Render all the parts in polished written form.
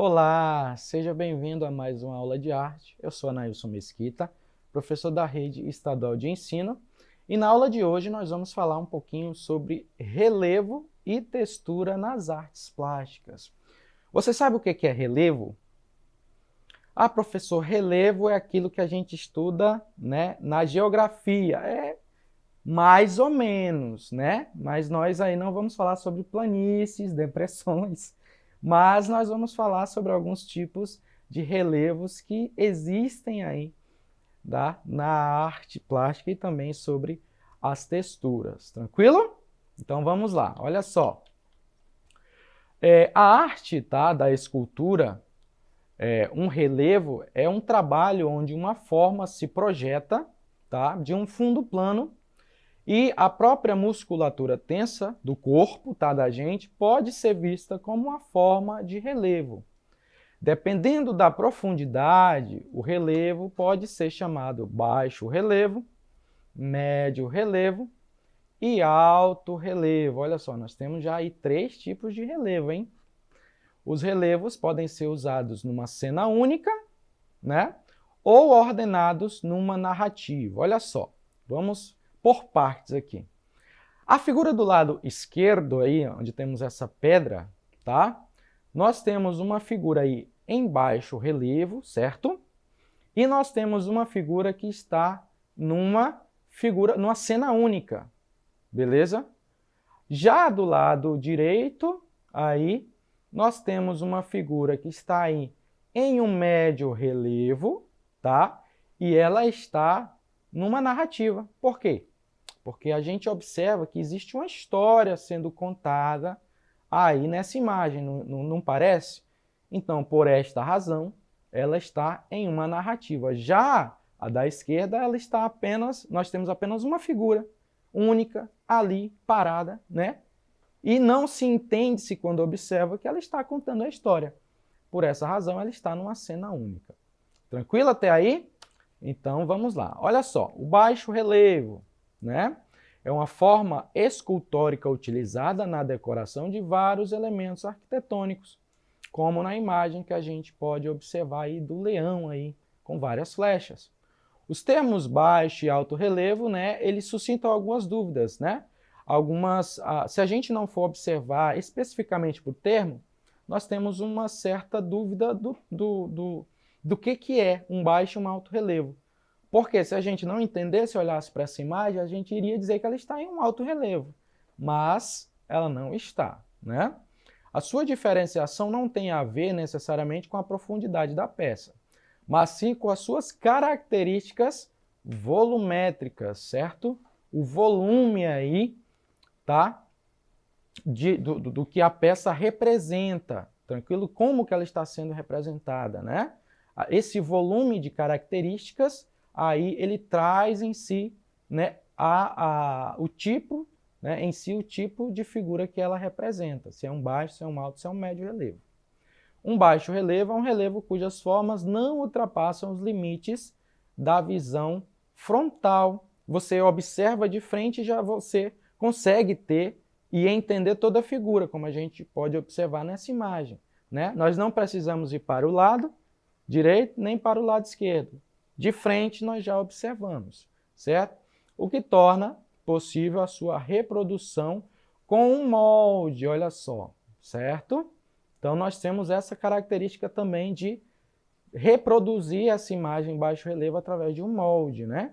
Olá, seja bem-vindo a mais uma aula de arte. Eu sou Anailson Mesquita, professor da Rede Estadual de Ensino, e na aula de hoje nós vamos falar um pouquinho sobre relevo e textura nas artes plásticas. Você sabe o que é relevo? Ah, professor, relevo é aquilo que a gente estuda, né, na geografia. É mais ou menos, né? Mas nós aí não vamos falar sobre planícies, depressões, mas nós vamos falar sobre alguns tipos de relevos que existem aí, tá? Na arte plástica e também sobre as texturas, tranquilo? Então vamos lá, olha só. A arte, tá, da escultura, um relevo é um trabalho onde uma forma se projeta, tá, de um fundo plano. E a própria musculatura tensa do corpo, tá, da gente, pode ser vista como uma forma de relevo. Dependendo da profundidade, o relevo pode ser chamado baixo relevo, médio relevo e alto relevo. Olha só, nós temos já aí 3 tipos de relevo, hein? Os relevos podem ser usados numa cena única, né? Ou ordenados numa narrativa. Olha só, vamos por partes aqui. A figura do lado esquerdo aí, onde temos essa pedra, tá? Nós temos uma figura aí em baixo relevo, certo? E nós temos uma figura que está numa cena única, beleza? Já do lado direito, aí, nós temos uma figura que está aí em um médio relevo, tá? E ela está numa narrativa. Por quê? Porque a gente observa que existe uma história sendo contada aí nessa imagem, não parece? Então, por esta razão, ela está em uma narrativa. Já a da esquerda, nós temos apenas uma figura única ali, parada, né? E não se entende-se quando observa que ela está contando a história. Por essa razão, ela está numa cena única. Tranquilo até aí? Então, vamos lá. Olha só, o baixo relevo, né? É uma forma escultórica utilizada na decoração de vários elementos arquitetônicos, como na imagem que a gente pode observar aí do leão aí, com várias flechas. Os termos baixo e alto relevo, né, eles suscitam algumas dúvidas, né? Se a gente não for observar especificamente por termo, nós temos uma certa dúvida do que é um baixo e um alto relevo. Porque se a gente não entendesse, olhasse para essa imagem, a gente iria dizer que ela está em um alto relevo, mas ela não está, né? A sua diferenciação não tem a ver necessariamente com a profundidade da peça, mas sim com as suas características volumétricas, certo? O volume aí, tá? Do que a peça representa, tranquilo? Como que ela está sendo representada, né? Esse volume de características aí ele traz em si, né, o tipo, né, em si o tipo de figura que ela representa, se é um baixo, se é um alto, se é um médio relevo. Um baixo relevo é um relevo cujas formas não ultrapassam os limites da visão frontal. Você observa de frente e já você consegue ter e entender toda a figura, como a gente pode observar nessa imagem, né? Nós não precisamos ir para o lado direito nem para o lado esquerdo. De frente nós já observamos, certo? O que torna possível a sua reprodução com um molde, olha só, certo? Então nós temos essa característica também de reproduzir essa imagem em baixo relevo através de um molde, né?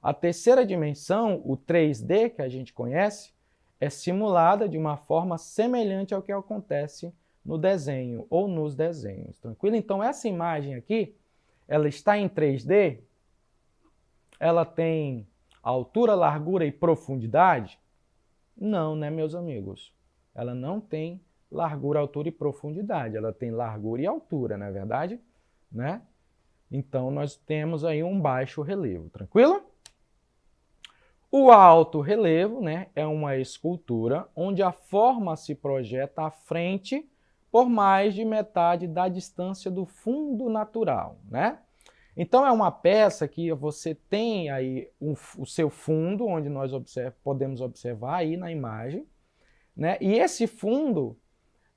A terceira dimensão, o 3D, que a gente conhece, é simulada de uma forma semelhante ao que acontece no desenho ou nos desenhos, tranquilo? Então essa imagem aqui, ela está em 3D, ela tem altura, largura e profundidade? Não, né, meus amigos? Ela não tem largura, altura e profundidade, ela tem largura e altura, não é verdade? Né? Então nós temos aí um baixo relevo, tranquilo? O alto relevo, né, é uma escultura onde a forma se projeta à frente por mais de metade da distância do fundo natural, né? Então é uma peça que você tem aí o seu fundo, onde nós podemos observar aí na imagem, né? E esse fundo,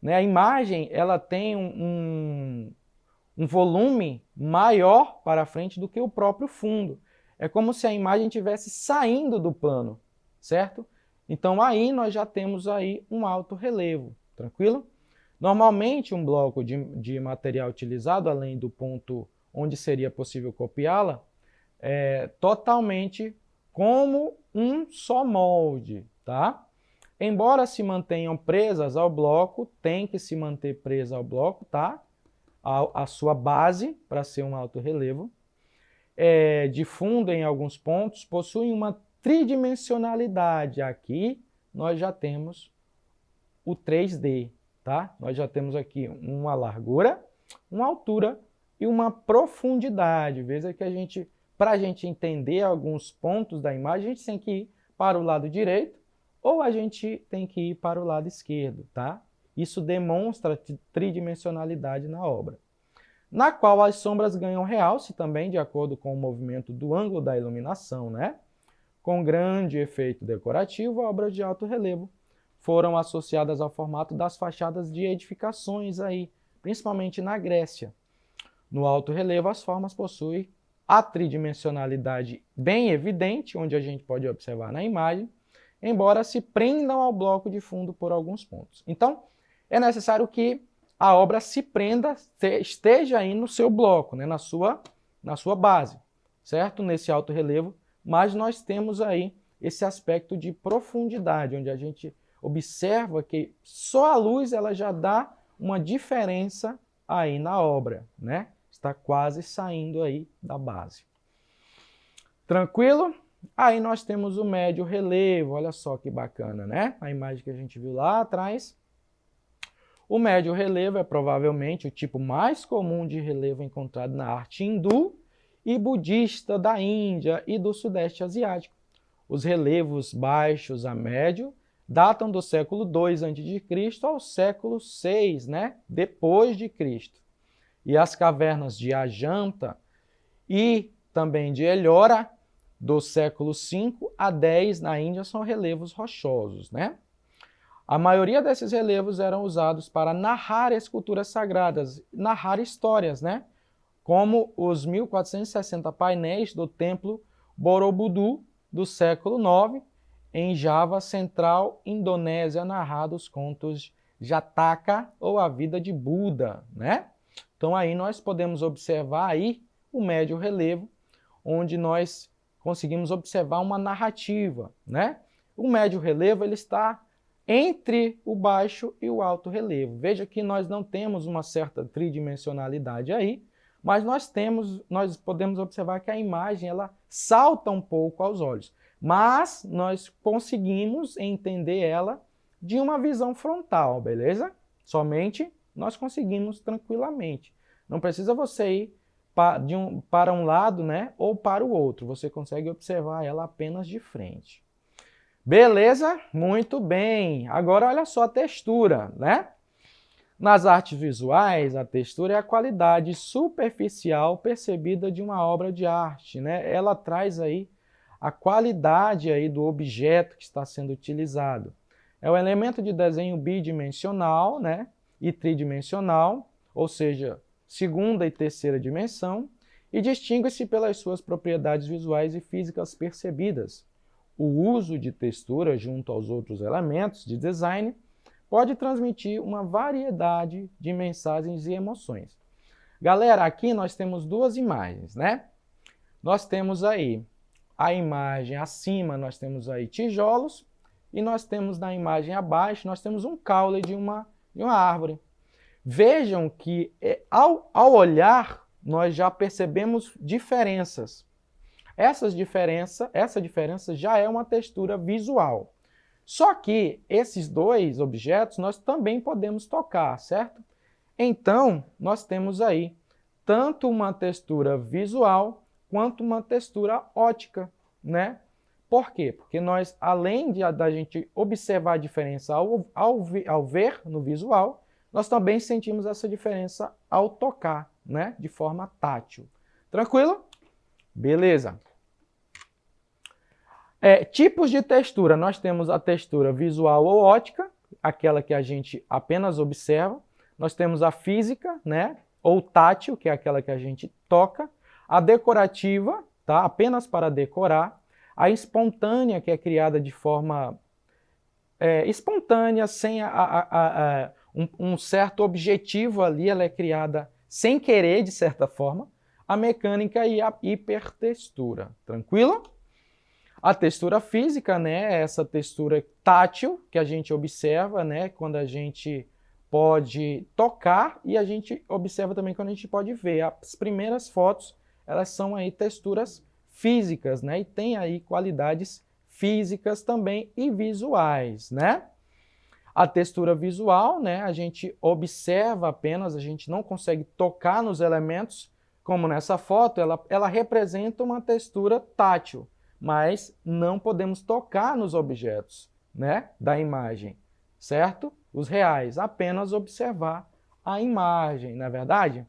né? A imagem ela tem um volume maior para frente do que o próprio fundo. É como se a imagem estivesse saindo do plano, certo? Então aí nós já temos aí um alto relevo, tranquilo? Normalmente um bloco de material utilizado, além do ponto onde seria possível copiá-la, é totalmente como um só molde, tá? Embora se mantenham presas ao bloco, tem que se manter presa ao bloco, tá? A sua base, para ser um alto relevo. De fundo em alguns pontos, possuem uma tridimensionalidade. Aqui nós já temos o 3D, tá? Nós já temos aqui uma largura, uma altura e uma profundidade. Veja que para a gente entender alguns pontos da imagem, a gente tem que ir para o lado direito ou a gente tem que ir para o lado esquerdo, tá? Isso demonstra tridimensionalidade na obra, na qual as sombras ganham realce também de acordo com o movimento do ângulo da iluminação, né? Com grande efeito decorativo, obras de alto relevo foram associadas ao formato das fachadas de edificações aí, principalmente na Grécia. No alto relevo, as formas possuem a tridimensionalidade bem evidente, onde a gente pode observar na imagem, embora se prendam ao bloco de fundo por alguns pontos. Então, é necessário que a obra se prenda, esteja aí no seu bloco, né, na sua base, certo? Nesse alto relevo, mas nós temos aí esse aspecto de profundidade, onde a gente observa que só a luz ela já dá uma diferença aí na obra, né? Está quase saindo aí da base. Tranquilo? Aí nós temos o médio relevo, olha só que bacana, né? A imagem que a gente viu lá atrás. O médio relevo é provavelmente o tipo mais comum de relevo encontrado na arte hindu e budista da Índia e do Sudeste Asiático. Os relevos baixos a médio datam do século II a.C. ao século VI, né? Depois de Cristo. E as cavernas de Ajanta e também de Ellora, do século V a X na Índia, são relevos rochosos, né? A maioria desses relevos eram usados para narrar esculturas sagradas, narrar histórias, né? Como os 1460 painéis do templo Borobudur do século IX, em Java Central, Indonésia, narrados contos Jataka ou a vida de Buda, né? Então aí nós podemos observar aí o médio relevo, onde nós conseguimos observar uma narrativa, né? O médio relevo ele está entre o baixo e o alto relevo. Veja que nós não temos uma certa tridimensionalidade aí, mas nós podemos observar que a imagem ela salta um pouco aos olhos, mas nós conseguimos entender ela de uma visão frontal, beleza? Somente nós conseguimos tranquilamente. Não precisa você ir para um lado, né, ou para o outro. Você consegue observar ela apenas de frente. Beleza? Muito bem. Agora olha só a textura, né? Nas artes visuais, a textura é a qualidade superficial percebida de uma obra de arte, né? Ela traz aí a qualidade aí do objeto que está sendo utilizado. É o elemento de desenho bidimensional, né? E tridimensional, ou seja, segunda e terceira dimensão, e distingue-se pelas suas propriedades visuais e físicas percebidas. O uso de textura junto aos outros elementos de design pode transmitir uma variedade de mensagens e emoções. Galera, aqui nós temos duas imagens, né? Nós temos aí a imagem acima, nós temos aí tijolos, e nós temos na imagem abaixo, nós temos um caule de uma árvore. Vejam que ao olhar, nós já percebemos diferenças. Essa diferença já é uma textura visual. Só que esses dois objetos nós também podemos tocar, certo? Então, nós temos aí tanto uma textura visual quanto uma textura óptica, né? Por quê? Porque nós, além da gente observar a diferença ao ver no visual, nós também sentimos essa diferença ao tocar, né? De forma tátil. Tranquilo? Beleza. Tipos de textura. Nós temos a textura visual ou óptica, aquela que a gente apenas observa. Nós temos a física, né? Ou tátil, que é aquela que a gente toca. A decorativa, tá? Apenas para decorar. A espontânea, que é criada de forma espontânea, sem um certo objetivo ali, ela é criada sem querer, de certa forma. A mecânica e a hipertextura. Tranquilo? A textura física, né, é essa textura tátil que a gente observa, né, quando a gente pode tocar, e a gente observa também quando a gente pode ver. As primeiras fotos, elas são aí texturas físicas, né, e tem aí qualidades físicas também e visuais, né? A textura visual, né, a gente observa apenas, a gente não consegue tocar nos elementos, como nessa foto, ela representa uma textura tátil, mas não podemos tocar nos objetos, né, da imagem, certo? Os reais, apenas observar a imagem, não é verdade?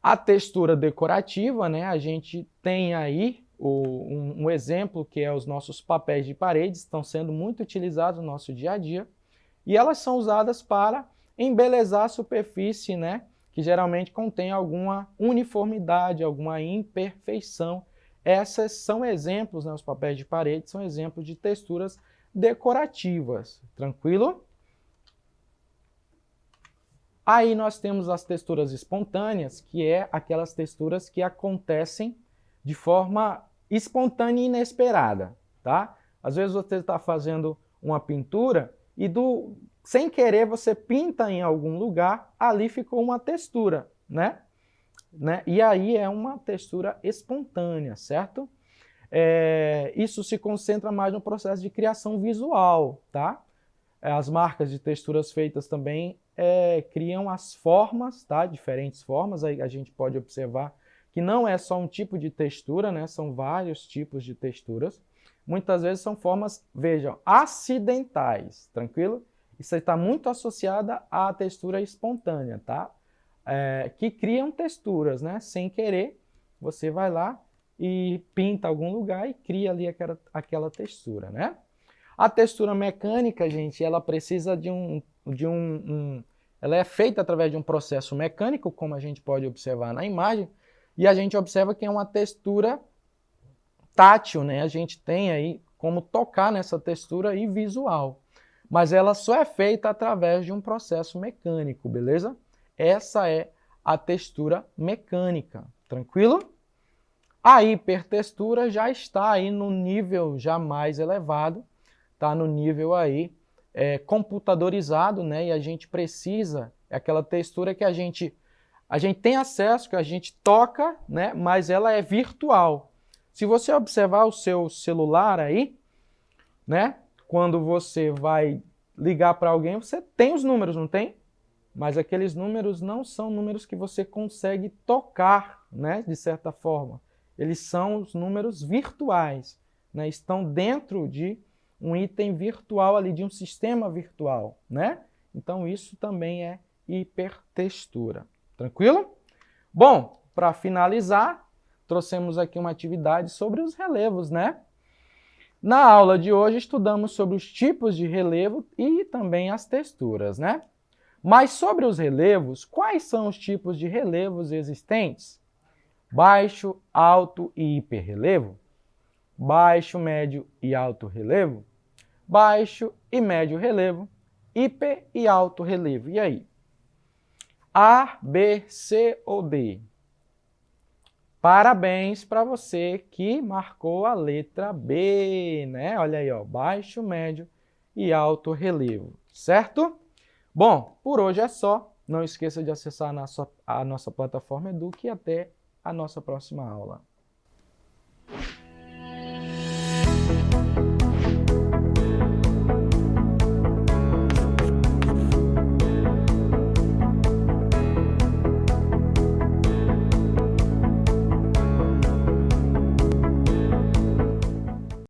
A textura decorativa, né, a gente tem aí um exemplo que é os nossos papéis de parede, estão sendo muito utilizados no nosso dia a dia, e elas são usadas para embelezar a superfície, né, que geralmente contém alguma uniformidade, alguma imperfeição. Essas são exemplos, né, os papéis de parede são exemplos de texturas decorativas, tranquilo? Aí nós temos as texturas espontâneas, que é aquelas texturas que acontecem de forma espontânea e inesperada, tá? Às vezes você está fazendo uma pintura e sem querer você pinta em algum lugar, ali ficou uma textura, né? E aí é uma textura espontânea, certo? Isso se concentra mais no processo de criação visual, tá? As marcas de texturas feitas também criam as formas, tá? Diferentes formas, aí a gente pode observar que não é só um tipo de textura, né? São vários tipos de texturas. Muitas vezes são formas, vejam, acidentais, tranquilo? Isso está muito associada à textura espontânea, tá? Que criam texturas, né? Sem querer, você vai lá e pinta algum lugar e cria ali aquela textura, né? A textura mecânica, gente, ela precisa ela é feita através de um processo mecânico, como a gente pode observar na imagem, e a gente observa que é uma textura tátil, né? A gente tem aí como tocar nessa textura e visual. Mas ela só é feita através de um processo mecânico, beleza? Essa é a textura mecânica, tranquilo? A hipertextura já está aí no nível já mais elevado, está no nível aí computadorizado, né? E a gente precisa, é aquela textura que a gente tem acesso, que a gente toca, né? Mas ela é virtual. Se você observar o seu celular aí, né? Quando você vai ligar para alguém, você tem os números, não tem? Mas aqueles números não são números que você consegue tocar, né? De certa forma. Eles são os números virtuais, né? Estão dentro de um item virtual ali, de um sistema virtual, né? Então isso também é hipertextura. Tranquilo? Bom, para finalizar, trouxemos aqui uma atividade sobre os relevos, né? Na aula de hoje estudamos sobre os tipos de relevo e também as texturas, né? Mas sobre os relevos, quais são os tipos de relevos existentes? Baixo, alto e hiperrelevo? Baixo, médio e alto relevo? Baixo e médio relevo? Hiper e alto relevo? E aí? A, B, C ou D? Parabéns para você que marcou a letra B, né? Olha aí, ó, baixo, médio e alto relevo, certo? Bom, por hoje é só. Não esqueça de acessar a nossa plataforma Eduque e até a nossa próxima aula.